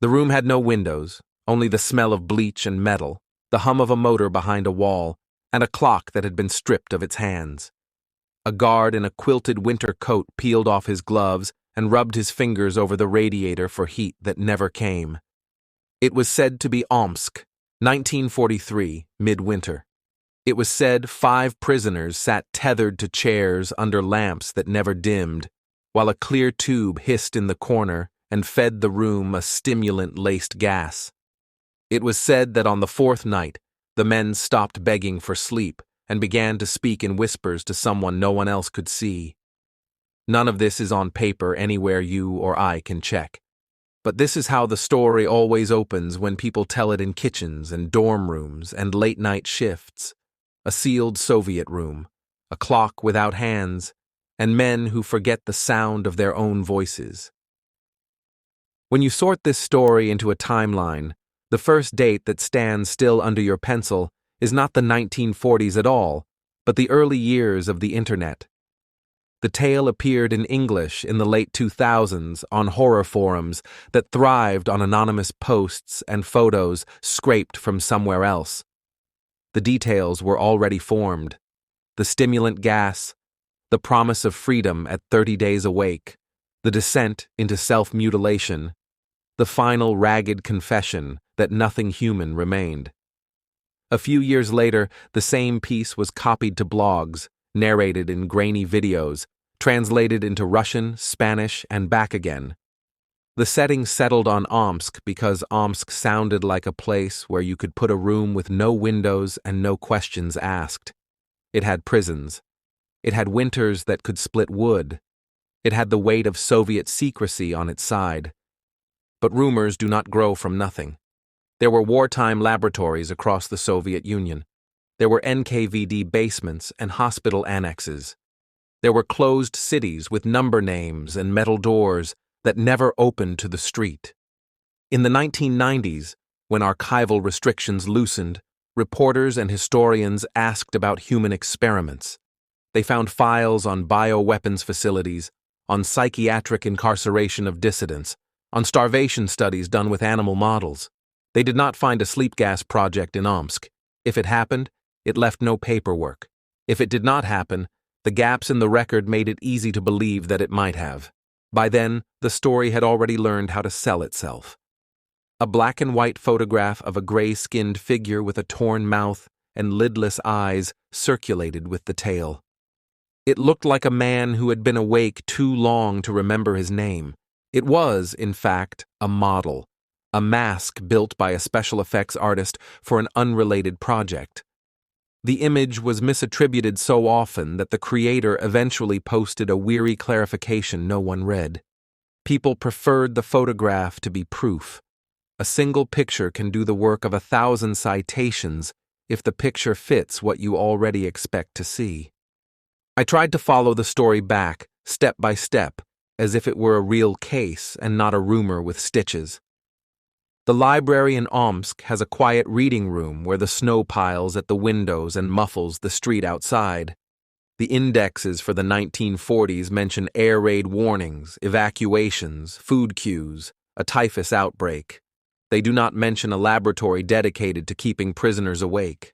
The room had no windows, only the smell of bleach and metal, the hum of a motor behind a wall, and a clock that had been stripped of its hands. A guard in a quilted winter coat peeled off his gloves and rubbed his fingers over the radiator for heat that never came. It was said to be Omsk, 1943, midwinter. It was said 5 prisoners sat tethered to chairs under lamps that never dimmed, while a clear tube hissed in the corner and fed the room a stimulant-laced gas. It was said that on the 4th night, the men stopped begging for sleep and began to speak in whispers to someone no one else could see. None of this is on paper anywhere you or I can check. But this is how the story always opens when people tell it in kitchens and dorm rooms and late-night shifts. A sealed Soviet room, a clock without hands, and men who forget the sound of their own voices. When you sort this story into a timeline, the first date that stands still under your pencil is not the 1940s at all, but the early years of the Internet. The tale appeared in English in the late 2000s on horror forums that thrived on anonymous posts and photos scraped from somewhere else. The details were already formed. The stimulant gas, the promise of freedom at 30 days awake, the descent into self-mutilation, the final ragged confession that nothing human remained. A few years later, the same piece was copied to blogs, narrated in grainy videos, translated into Russian, Spanish, and back again. The setting settled on Omsk because Omsk sounded like a place where you could put a room with no windows and no questions asked. It had prisons. It had winters that could split wood. It had the weight of Soviet secrecy on its side. But rumors do not grow from nothing. There were wartime laboratories across the Soviet Union. There were NKVD basements and hospital annexes. There were closed cities with number names and metal doors that never opened to the street. In the 1990s, when archival restrictions loosened, reporters and historians asked about human experiments. They found files on bioweapons facilities, on psychiatric incarceration of dissidents, on starvation studies done with animal models. They did not find a sleep gas project in Omsk. If it happened, it left no paperwork. If it did not happen, the gaps in the record made it easy to believe that it might have. By then, the story had already learned how to sell itself. A black and white photograph of a gray-skinned figure with a torn mouth and lidless eyes circulated with the tale. It looked like a man who had been awake too long to remember his name. It was, in fact, a model, a mask built by a special effects artist for an unrelated project. The image was misattributed so often that the creator eventually posted a weary clarification no one read. People preferred the photograph to be proof. A single picture can do the work of 1,000 citations if the picture fits what you already expect to see. I tried to follow the story back, step by step, as if it were a real case and not a rumor with stitches. The library in Omsk has a quiet reading room where the snow piles at the windows and muffles the street outside. The indexes for the 1940s mention air raid warnings, evacuations, food queues, a typhus outbreak. They do not mention a laboratory dedicated to keeping prisoners awake.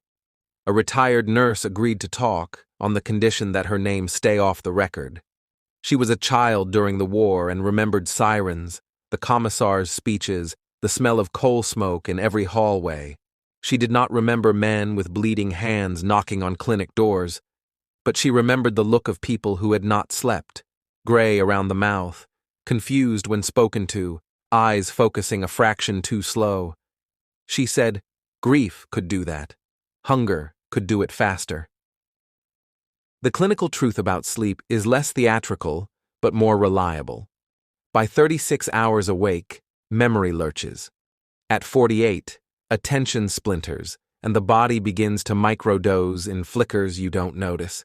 A retired nurse agreed to talk on the condition that her name stay off the record. She was a child during the war and remembered sirens, the commissar's speeches, the smell of coal smoke in every hallway. She did not remember men with bleeding hands knocking on clinic doors, but she remembered the look of people who had not slept, gray around the mouth, confused when spoken to, eyes focusing a fraction too slow. She said, grief could do that. Hunger could do it faster. The clinical truth about sleep is less theatrical, but more reliable. By 36 hours awake, memory lurches. At 48, attention splinters, and the body begins to microdose in flickers you don't notice.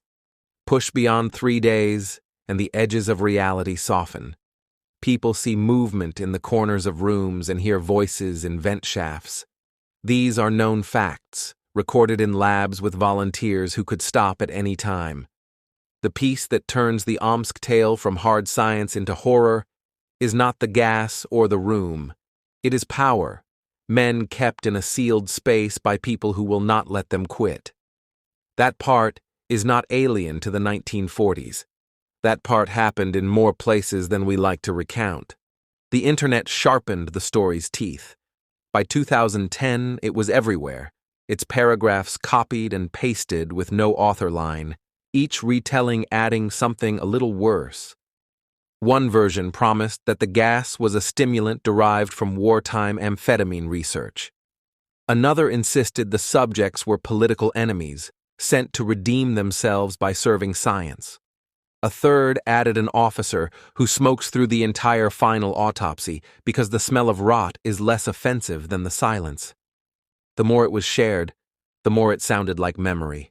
Push beyond 3 days, and the edges of reality soften. People see movement in the corners of rooms and hear voices in vent shafts. These are known facts, recorded in labs with volunteers who could stop at any time. The piece that turns the Omsk tale from hard science into horror is not the gas or the room. It is power, men kept in a sealed space by people who will not let them quit. That part is not alien to the 1940s. That part happened in more places than we like to recount. The internet sharpened the story's teeth. By 2010, it was everywhere, its paragraphs copied and pasted with no author line, each retelling adding something a little worse. One version promised that the gas was a stimulant derived from wartime amphetamine research. Another insisted the subjects were political enemies, sent to redeem themselves by serving science. A third added an officer who smokes through the entire final autopsy because the smell of rot is less offensive than the silence. The more it was shared, the more it sounded like memory.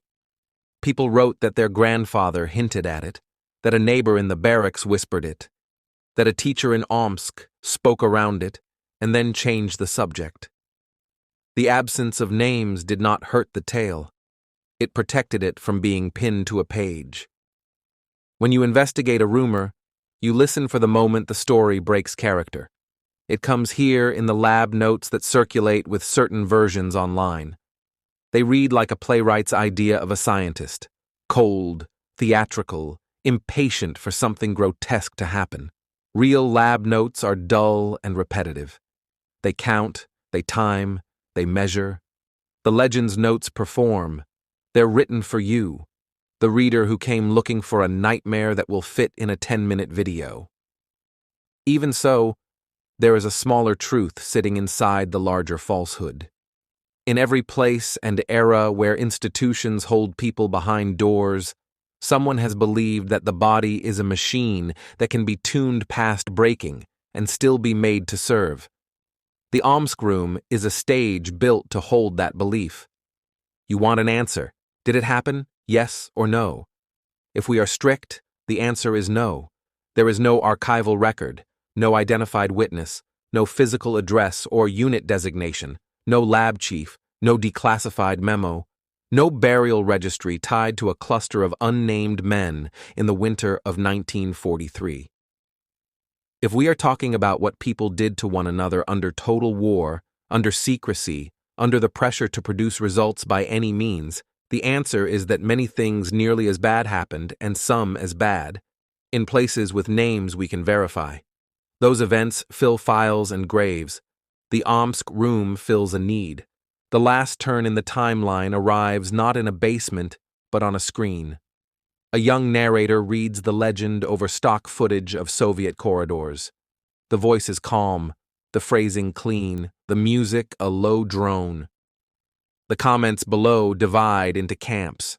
People wrote that their grandfather hinted at it, that a neighbor in the barracks whispered it, that a teacher in Omsk spoke around it and then changed the subject. The absence of names did not hurt the tale. It protected it from being pinned to a page. When you investigate a rumor, you listen for the moment the story breaks character. It comes here in the lab notes that circulate with certain versions online. They read like a playwright's idea of a scientist, cold, theatrical, impatient for something grotesque to happen. Real lab notes are dull and repetitive. They count, they time, they measure. The legend's notes perform. They're written for you, the reader who came looking for a nightmare that will fit in a 10-minute video. Even so, there is a smaller truth sitting inside the larger falsehood. In every place and era where institutions hold people behind doors, someone has believed that the body is a machine that can be tuned past breaking and still be made to serve. The Omsk room is a stage built to hold that belief. You want an answer. Did it happen? Yes or no? If we are strict, the answer is no. There is no archival record, no identified witness, no physical address or unit designation, no lab chief, no declassified memo, no burial registry tied to a cluster of unnamed men in the winter of 1943. If we are talking about what people did to one another under total war, under secrecy, under the pressure to produce results by any means, the answer is that many things nearly as bad happened and some as bad, in places with names we can verify. Those events fill files and graves. The Omsk room fills a need. The last turn in the timeline arrives not in a basement, but on a screen. A young narrator reads the legend over stock footage of Soviet corridors. The voice is calm, the phrasing clean, the music a low drone. The comments below divide into camps.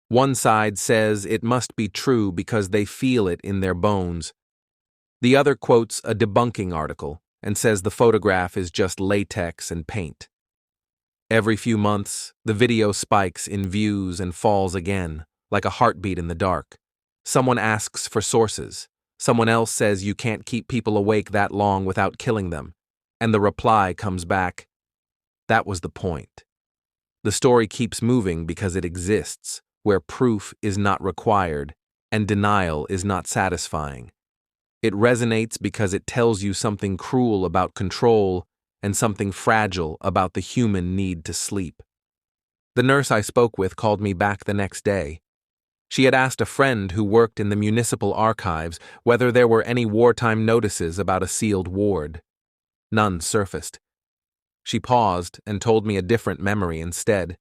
One side says it must be true because they feel it in their bones. The other quotes a debunking article and says the photograph is just latex and paint. Every few months, the video spikes in views and falls again, like a heartbeat in the dark. Someone asks for sources. Someone else says you can't keep people awake that long without killing them. And the reply comes back, that was the point. The story keeps moving because it exists, where proof is not required and denial is not satisfying. It resonates because it tells you something cruel about control and something fragile about the human need to sleep. The nurse I spoke with called me back the next day. She had asked a friend who worked in the municipal archives whether there were any wartime notices about a sealed ward. None surfaced. She paused and told me a different memory instead.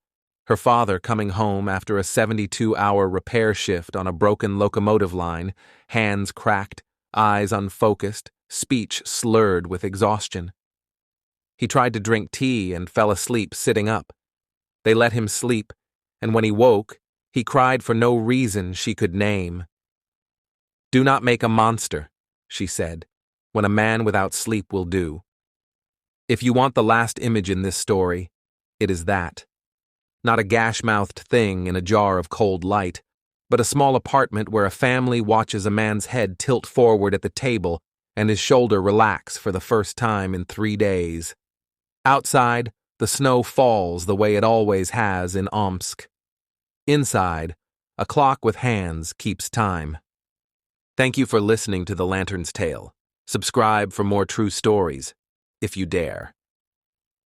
Her father coming home after a 72-hour repair shift on a broken locomotive line, hands cracked, eyes unfocused, speech slurred with exhaustion. He tried to drink tea and fell asleep sitting up. They let him sleep, and when he woke, he cried for no reason she could name. "Do not make a monster," she said, "when a man without sleep will do." If you want the last image in this story, it is that. Not a gash-mouthed thing in a jar of cold light, but a small apartment where a family watches a man's head tilt forward at the table and his shoulder relax for the first time in 3 days. Outside, the snow falls the way it always has in Omsk. Inside, a clock with hands keeps time. Thank you for listening to The Lantern's Tale. Subscribe for more true stories. if you dare.